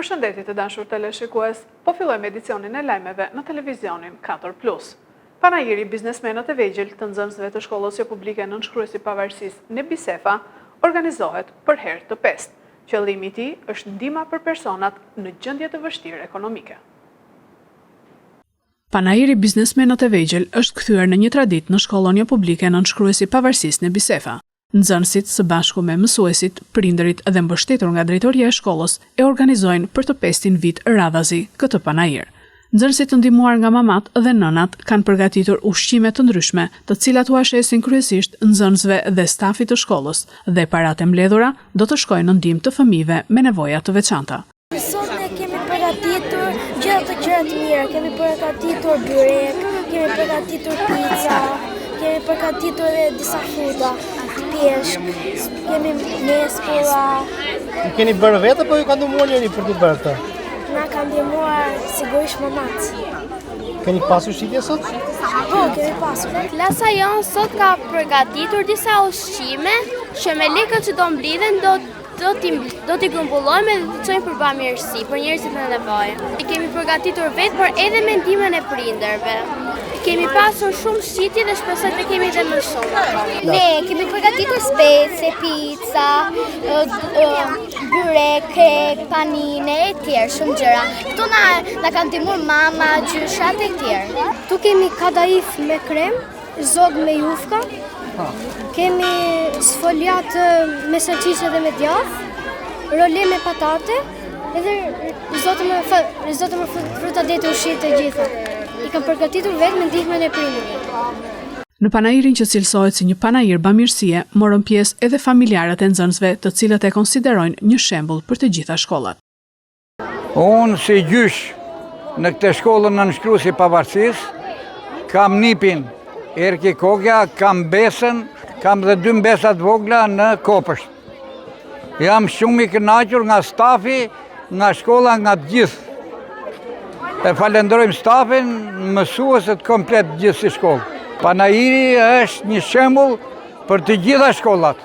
Përshëndetje të dashur teleshikues, po fillojmë edicionin e lajmeve në televizionin 4+. Panajiri biznesmenët e vegjël të nxënësve të shkollës jo publike nënshkruesi pavarësisë në Bisefa organizohet për herë të pestë. Qëllimi i tij është ndihma për personat në gjendje të vështirë ekonomike. Panajiri biznesmenët e vegjël është kthyer në një traditë në shkollën jo publike nënshkruesi pavarësisë në Bisefa. Nxënësit së bashku me mësuesit, prindërit dhe mbështetur nga drejtoria e shkollës e organizojnë për të pestin vit radhazi këtë panajir. Nxënësit të ndihmuar nga mamat dhe nënat kanë përgatitur ushqime të ndryshme, të cilat u ashesin kryesisht nxënësve dhe stafit të shkollës, dhe paratë e mbledhura do të shkojnë në ndihmë të fëmijëve me nevoja të veçanta. Sot ne kemi përgatitur gjëra të mira, kemi përgatitur byrek, kemi përgatitur pica, kemi përgatitur edhe disa fruta. Kemi mespura. Keni bërë vetë apo ju ka ndihmuar njëri për të bërë këtë? Na ka ndihmuar sigurisht mamat. Keni pasur shitje sot? Po, kemi pasur. Klasa jonë sot ka përgatitur disa ushqime që me lekët që do mblidhen do t'i grumbullojmë dhe të çojmë për bamirësi, për njerëzit në nevojë. Kemi përgatitur vetë, por edhe me ndihmën e prindërve. Kemi pasur shumë shitje dhe shpresoj të kemi edhe më shumë. Ne kemi përgatitur spece, pizza, byrek, krek, panine e tjerë, shumë gjëra. Këto na kanë ndihmuar mama, gjyshat e tjerë. Tu kemi kadaif me krem, zog me jufka. Kemi sfoljat me salcicë dhe me djath, role me patate, edhe risotto me fruta dhe të ushqit të gjitha. I kam përgatitur vetë me ndihmën e prindërve. Në panajirin që cilësohet si një panajir bamirësie, morën pjesë edhe familjarët e nxënësve, të cilët e konsiderojnë një shembull për të gjitha shkollat. Unë si gjysh në këtë shkollën nënshkruesi pavarësisë, kam nipin Erki Kogja, kam besën, kam dhe 2 mbesa të vogla në Kopësht. Jam shumë i kënaqur nga stafi, nga shkolla, nga të gjithë. E falenderojmë stafin, mësuesit komplet gjithë si shkollë. Panajiri është një shembull për të gjitha shkollat.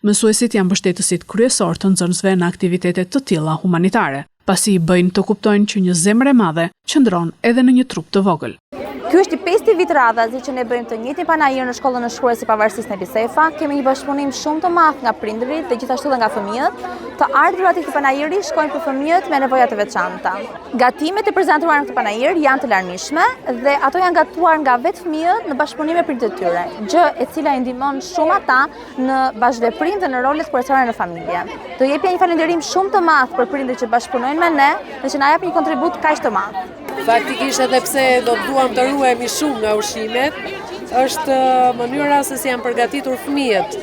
Mësuesit janë mbështetësit kryesor të nxënësve në aktivitete të tilla humanitare, pasi i bëjnë të kuptojnë që një zemër e madhe qëndron edhe në një trup të vogël. Ky është i pesti vit radhazi që ne bëjmë të njëjtin panajir në shkollën nënshkruesi pavarësisë në Bisefa. Kemi një bashkëpunim shumë të madh nga prindërit dhe gjithashtu edhe nga fëmijët. Të ardhurat e këtij panajiri shkojnë për fëmijët me nevoja të veçanta. Gatimet e prezantuara në këtë panajir janë të larmishme dhe ato janë gatuar nga vetë fëmijët në bashkëpunim me prindërit e tyre, gjë e cila i ndihmon shumë ata në bashkëveprim dhe në rolet kurortare në familje. Do jepja një falënderim shumë të madh për prindërit që bashkëpunojnë me ne dhe që na japin një kontribut kaq të madh. Faktikisht edhe pse do duam të ruajmë shumë nga ushqimet, është mënyra se si janë përgatitur fëmijët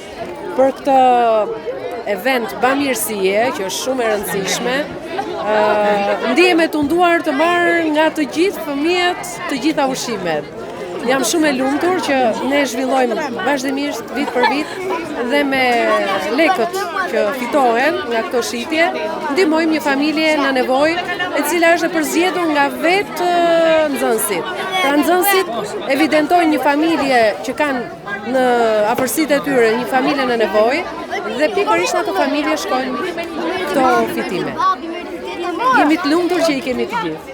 për këtë event bamirësie, që është shumë e rëndësishme. Ndihem e tunduar të marr nga të gjithë fëmijët të gjitha ushqimet. Jam shumë e lumtur që ne zhvillojmë vazhdimisht vit për vit dhe me lekët që fitohen nga këto shitje, ndihmojmë një familje në nevojë e cila është e përzgjedhur nga vetë nxënësit. Pra nxënësit evidentojnë një familje që kanë në afërsitë e tyre një familje në nevojë dhe pikërisht ato familje shkojnë këto fitime. Jemi të lumtur që i kemi të gjithë.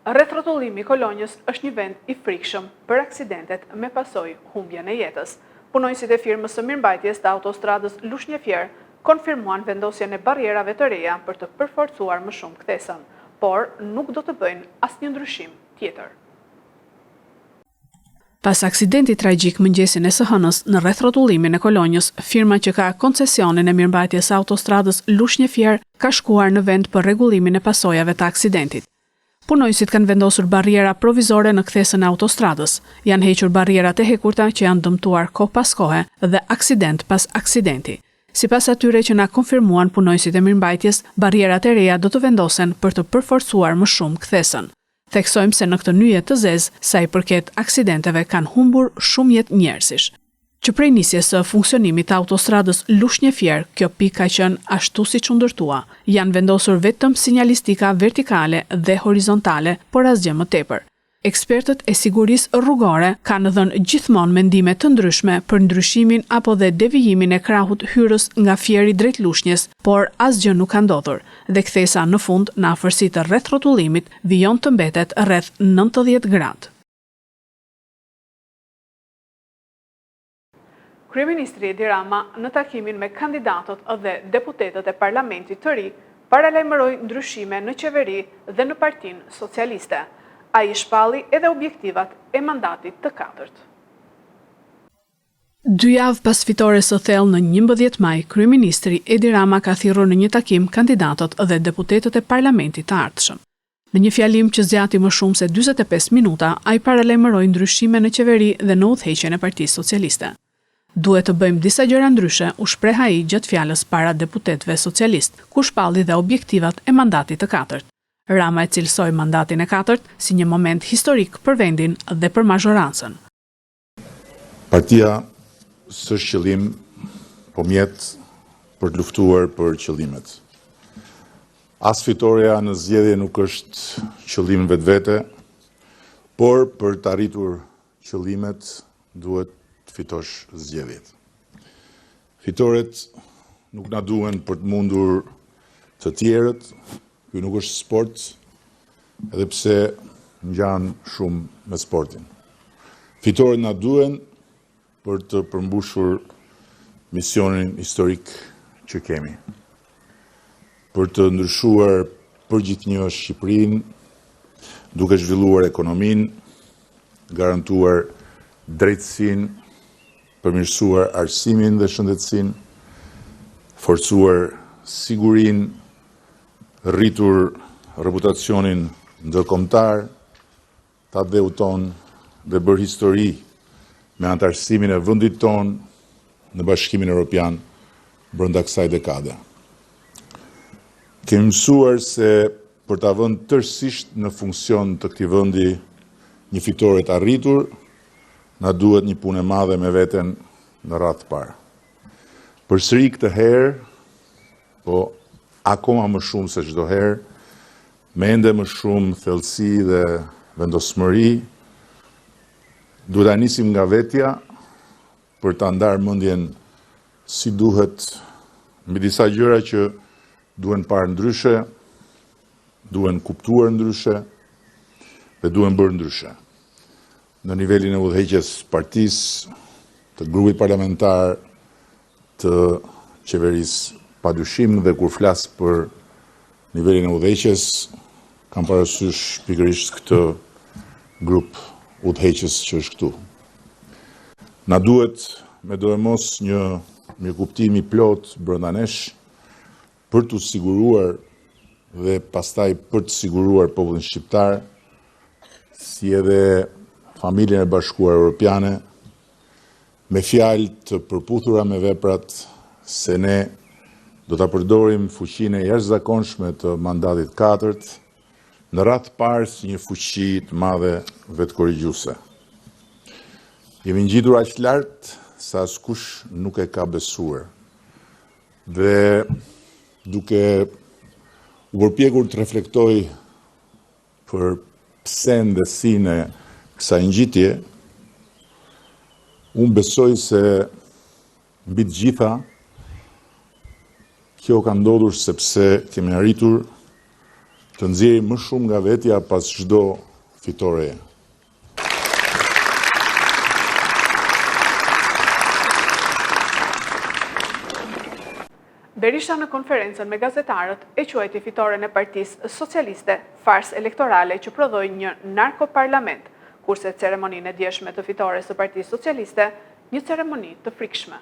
Rrethrotullimi i kolonjës është një vend i frikshëm për aksidentet me pasojë humbjen e jetës. Punonjësit e firmës së mirëmbajtjes të autostradës Lushnjefjer konfirmuan vendosjen e barrierave të reja për të përforcuar më shumë kthesën, por nuk do të bëjnë asnjë ndryshim tjetër. Pas aksidentit tragjik mëngjesin e së hënës në rrethrotullimin e kolonjës, firma që ka koncesionin e mirëmbajtjes së autostradës Lushnjefjer ka shkuar në vend për rregullimin e pasojave të aksidentit. Punojësit kanë vendosur barriera provizore në kthesën e autostradës. Janë hequr barrierat e hekurta që janë dëmtuar kohë pas kohe dhe aksident pas aksidenti. Sipas atyre që na konfirmuan punojësit e mirëmbajtjes, barrierat e reja do të vendosen për të përforcuar më shumë kthesën. Theksojmë se në këtë nyje të zezë, sa i përket aksidenteve kanë humbur shumë jetë njerëzish. Që prej nisjes së funksionimit të autostradës Lushnjefjer, kjo pikë ka qenë ashtu siç u ndërtua. Janë vendosur vetëm sinjalistika vertikale dhe horizontale, por asgjë më tepër. Ekspertët e sigurisë rrugore kanë dhënë gjithmonë mendime të ndryshme për ndryshimin apo dhe devijimin e krahut hyrës nga Fieri drejt Lushnjës, por asgjë nuk ka ndodhur dhe kthesa në fund në afërsi të rreth rrotullimit vijon të mbetet rreth 90 gradë. Kryeministri Edi Rama në takimin me kandidatët dhe deputetët e parlamentit të ri paralajmëroi ndryshime në qeveri dhe në Partinë Socialiste. Ai shpalli edhe objektivat e mandatit të 4. 2 javë pas fitores së thellë në 11 maj, kryeministri Edi Rama ka thirrur në një takim kandidatët dhe deputetët e parlamentit të ardhshëm. Në një fjalim që zgjati më shumë se 45 minuta, ai paralajmëroi ndryshime në qeveri dhe në udhëheqjen e Partisë Socialiste. Duhet të bëjmë disa gjëra ndryshe, u shpreh ai gjatë fjalës para deputetëve socialist, ku shpalli dhe objektivat e mandatit të 4. Rama e cilësoi mandatin e 4 si një moment historik për vendin dhe për mazhorancën. Partia s'është qëllim, po mjet për të luftuar për qëllimet. As fitoria në zgjedhje nuk është qëllim vetvete, por për të arritur qëllimet duhet të fitosh zgjedhjet. Fitoret nuk na duhen për të mundur të tjerët. Ky nuk është sport, edhe pse ngjan shumë me sportin. Fitoret na duhen për të përmbushur misionin historik që kemi. Për të ndryshuar përgjithënjë Shqipërinë, duke zhvilluar ekonominë, garantuar drejtësinë, përmirësuar arsimin dhe shëndetësinë, forcuar sigurinë, rritur reputacionin ndërkombëtar, ta dheu ton dhe bërë histori me antarësimin e vendit ton në Bashkimin Evropian brenda kësaj dekade. Kemi mësuar se për ta vënë tërësisht në funksion të këtij vendi një fitore të arritur, na duhet një punë e madhe me veten në radhë të parë. Përsëri këtë herë, po akoma më shumë se çdo herë, me ende më shumë thellësi dhe vendosmëri, duhet ta nisim nga vetja për ta ndarë mendjen si duhet mbi disa gjëra që duhen parë ndryshe, duhen kuptuar ndryshe dhe duhen bërë ndryshe. Në nivelin e udhëheqjes partisë, të grupit parlamentar, të qeverisë. Padyshim dhe kur flas për nivelin e udhëheqjes, kam parasysh pikërisht këtë grup udhëheqjes që është këtu. Na duhet me dojmos një mirëkuptim i plot brenda nesh për të siguruar dhe pastaj për të siguruar popullin shqiptar, si edhe familjen e Bashkuar Evropiane, me fjalë të përputhura me veprat se ne do ta përdorim fuqinë e jashtëzakonshme të mandatit 4 në radhë parë si një fuqi të madhe vetkorrigjuese. Jemi ngjitur aq lart sa askush nuk e ka besuar. Dhe duke u përpjekur të reflektoj për pse ndesinë e kësaj ngjitje, unë besoj se mbi të gjitha kjo ka ndodhur sepse kemi arritur të nxjerrim më shumë nga vetja pas çdo fitoreje. Berisha në konferencën me gazetarët e quajti fitoren e Partisë Socialiste farsë elektorale që prodhoi një narkoparlament, kurse ceremoninë e djeshme të fitores së Partisë Socialiste një ceremoni të frikshme.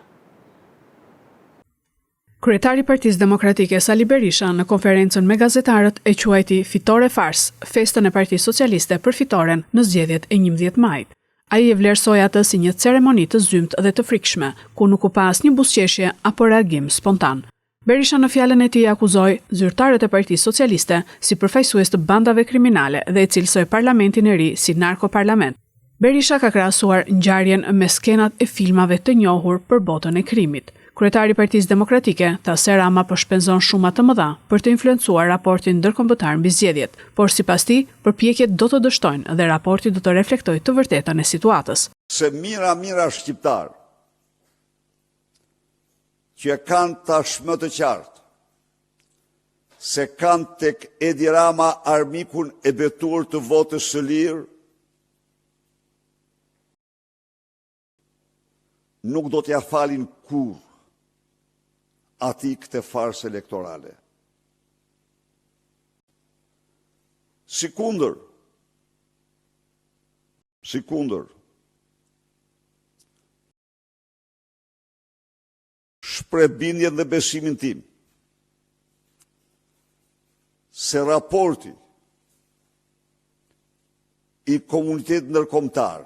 Kryetari i Partisë Demokratike Sali Berisha në konferencën me gazetarët e quajti fitore farsë festën e Partisë Socialiste për fitoren në zgjedhjet e 11 majit. Ai e vlerësoi atë si një ceremoni të zymt dhe të frikshme, ku nuk u pa asnjë buzëqeshje apo reagim spontan. Berisha në fjalën e tij akuzoi zyrtarët e Partisë Socialiste si përfaqësues të bandave kriminale dhe e cilësoi parlamentin e ri si narkoparlament. Berisha ka krahasuar ngjarjen me skenat e filmave të njohur për botën e krimit. Kryetari i Partisë Demokratike tha se Rama po shpenzon shuma të mëdha për të influencuar raportin ndërkombëtar mbi zgjedhjet, por sipas tij, përpjekjet do të dështojnë dhe raporti do të reflektojë të vërtetën e situatës. Se mira shqiptar që kanë tashmë të qartë se kanë tek Edi Rama armikun e betur të votës së lirë, nuk do t'ja falin kur ati këtë farsë elektorale. Sikundër, shprehbindjen dhe besimin tim se raporti i komunitetit ndërkombëtar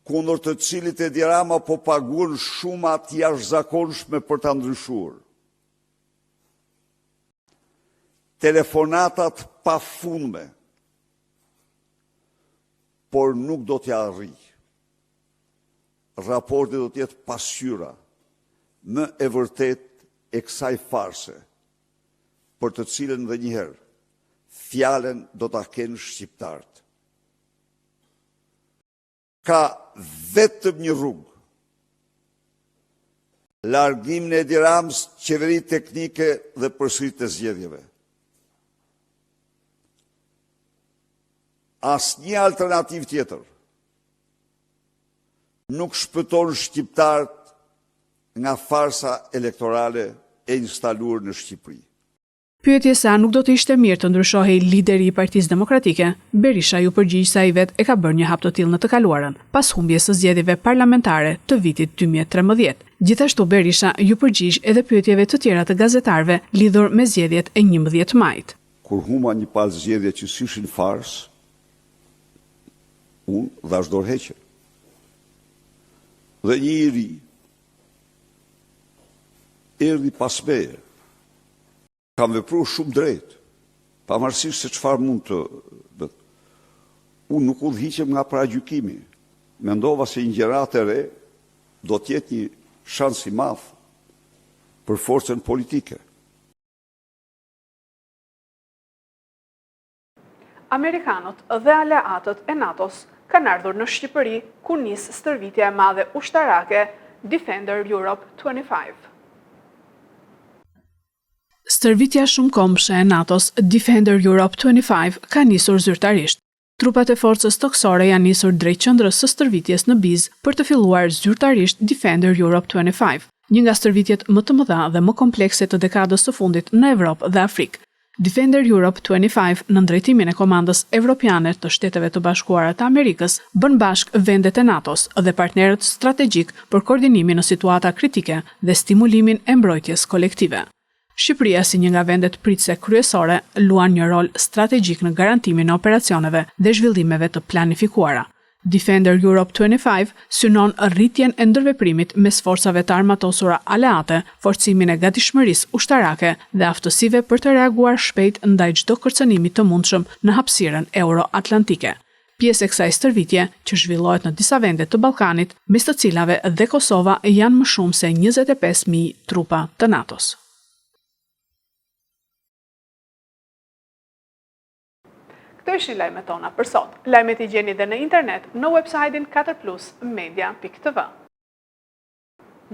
kundër të cilit Edi Rama po paguën shuma të jashtëzakonshme për ta ndryshuar. Telefonatat pafundme, por nuk do t'ja arrijë. Raporti do t'jetë pasqyra më e vërtet e kësaj farse, për të cilën dhe njëherë fjalen do t'a kenë shqiptarët. Ka vetëm një rrugë, largimin e Edi Ramës, qeveri teknike dhe përsëritje të zgjedhjeve. Asnjë alternativë tjetër nuk shpëton shqiptarët nga farsa elektorale e instaluar në Shqipëri. Pyetje sa nuk do të ishte mirë të ndryshohej lideri i Partisë Demokratike, Berisha ju përgjigj se ai vetë e ka bërë një hap të tillë në të kaluarën, pas humbjes së zgjedhjeve parlamentare të vitit 2013. Gjithashtu Berisha ju përgjigj edhe pyetjeve të tjera të gazetarëve lidhur me zgjedhjet e 11 majit. Kur huma një palë zgjedhje që s'ishin farsë, unë dhash dorëheqje. Dhe një i ri erdhi pas meje. Kam vepruar shumë drejt, pavarësisht se çfarë mund të. Unë nuk udhëhiqem nga paragjykimi. Mendova se ingjeratë e re do të jetë një shans i madh për forcën politike. Amerikanët dhe aleatët e NATO-s kanë ardhur në Shqipëri ku nis stërvitja e madhe ushtarake Defender Europe 25. Stërvitja shumë kombëshe e NATO-s Defender Europe 25 ka nisur zyrtarisht. Trupat e forcës toksore janë nisur drejt qendrës së stërvitjes në Bizë për të filluar zyrtarisht Defender Europe 25, një nga stërvitjet më të mëdha dhe më komplekse të dekadës së fundit në Evropë dhe Afrikë. Defender Europe 25 në drejtimin e komandës evropiane të Shteteve të Bashkuara të Amerikës bën bashkë vendet e NATO-s dhe partnerët strategjik për koordinimin në situata kritike dhe stimulimin e mbrojtjes kolektive. Shqipëria, si një nga vendet pritëse kryesore, luan një rol strategjik në garantimin e operacioneve dhe zhvillimeve të planifikuara. Defender Europe 25 synon rritjen e ndërveprimit mes forcave të armatosura aleate, forcimin e gatishmërisë ushtarake dhe aftësive për të reaguar shpejt ndaj çdo kërcënimi të mundshëm në hapësirën euro-atlantike. Pjesë e kësaj stërvitje, që zhvillohet në disa vende të Ballkanit, mes të cilave dhe Kosova, janë më shumë se 25.000 trupa të NATO-s. Këto ishin lajmet tona për sot. Lajmet i gjeni dhe në internet në website-in 4plusmedia.tv.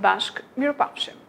Bashk, mirupafshim.